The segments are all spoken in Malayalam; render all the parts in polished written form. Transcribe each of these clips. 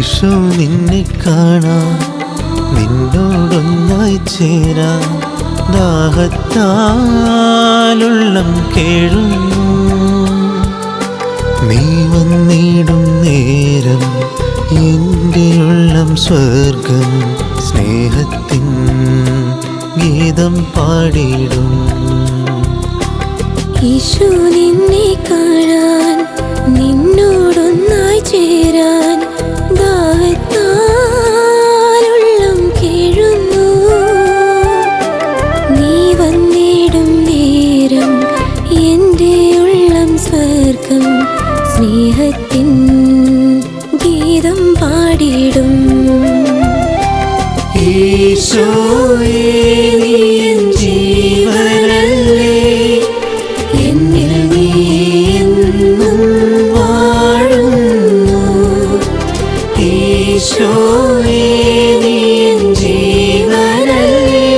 ഈശോ നിന്നെ കാണാൻ നിന്നോടൊന്നായി ചേരാൻ ദാഹത്താലുള്ളം കേഴുന്നു. നീ വന്നിടും നേരം എൻ്റെ ഉള്ളം സ്വർഗം സ്നേഹത്തിൻ ഗീതം പാടിടും. ഈശോ നിന്നെ കാണാൻ നിന്നോടൊന്നായി ചേരാൻ ദാഹത്താലുള്ളം കേഴുന്നു. നീ വന്നിടും നേരം എൻ്റെ ഉള്ളം സ്വർഗം സ്നേഹത്തിൻ ഗീതം പാടിടും. ഈശോയേ നീ എൻ ജീവനല്ലേ, എന്നിൽ നീ എന്നും വാഴുന്നു. ഈശോയേ നീ എൻ ജീവനല്ലേ,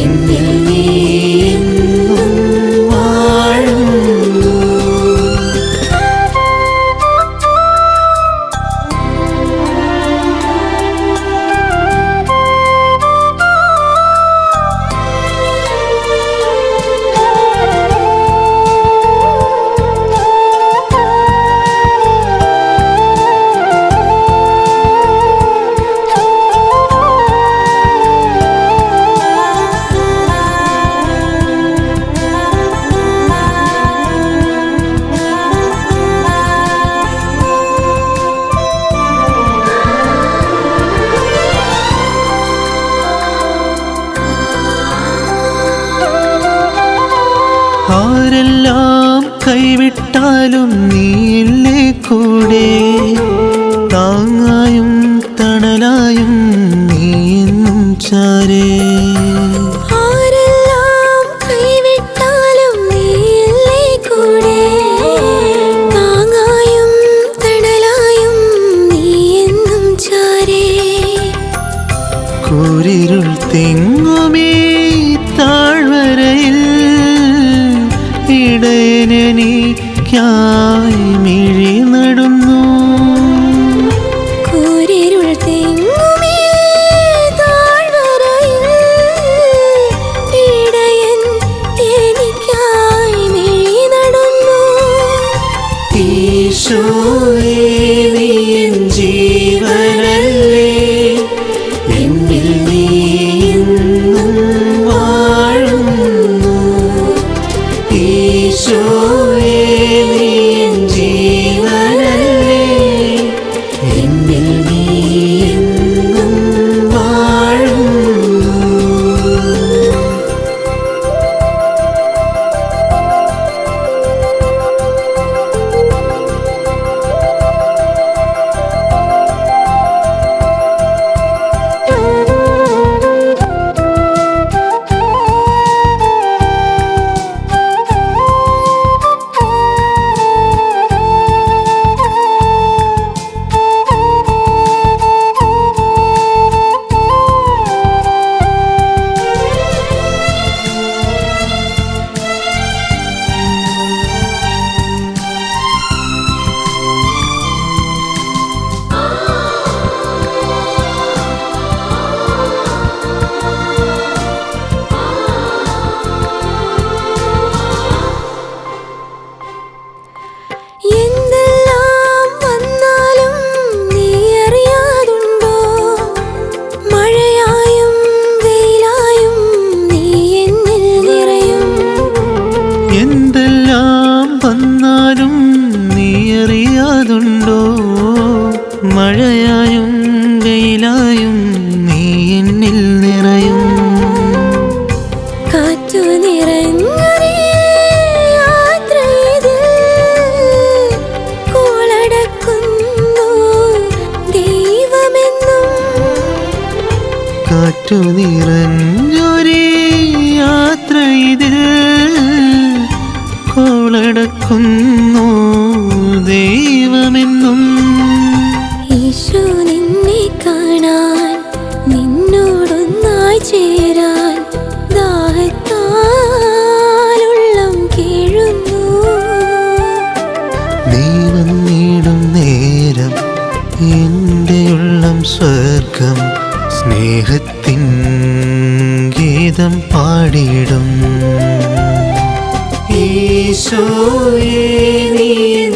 എന്നിൽ നീ എന്നും വാഴുന്നു. ആരെല്ലാം കൈവിട്ടാലും നീയില്ലേ കൂടെ, താങ്ങായും തണലായും നീ എന്നും ചാരേ. ആരെല്ലാം കൈവിട്ടാലും നീയില്ലേ കൂടെ, താങ്ങായും തണലായും നീ എന്നും ചാരേ. കൂരിരുൾ തെങ്ങുമേ താഴ്വരയിൽ ഇടയനെനിക്കായി മിഴി നടുന്നു. കൂരിരുൾ തെങ്ങുമേ താഴ്വരയിൽ ഇടയൻ എനിക്കായി മിഴി നടുന്നു. ഈശോയേ നീ എൻ ജീവനല്ലേ, എന്നിൽ നീ എന്നും വാഴുന്നു. ഈശോയേ നീ എൻ ജീവനല്ലേ, എന്നിൽ നീ എന്നും വാഴുന്നു. എന്തെല്ലാം വന്നാലും നീ അറിയാതുണ്ടോ, മഴയായും വെയിലായും നീ എന്നിൽ നിറയും. എന്തെല്ലാം വന്നാലും നീ അറിയാതുണ്ടോ, മഴയായും വെയിലായും നീ എന്നിൽ നിറയും. കാറ്റു നിറഞ്ഞൊരേ യാത്രയിതിൽ കോളടക്കുന്നു ദൈവമെന്നും. കാറ്റു നിറഞ്ഞൊരേ യാത്ര ഇതിൽ കോളടക്കുന്നു ദൈവമെന്നും. ഈശോ നിന്നെ കാണാൻ നിന്നോടൊന്നായി ചേരാൻ ദാഹത്താലുള്ളം കേഴുന്നു. നീ വന്നിടും നേരം എൻ്റെ ഉള്ളം സ്വർഗം സ്നേഹത്തിൻ ഗീതം പാടിയിടും. ഈശോയേ നീ എൻ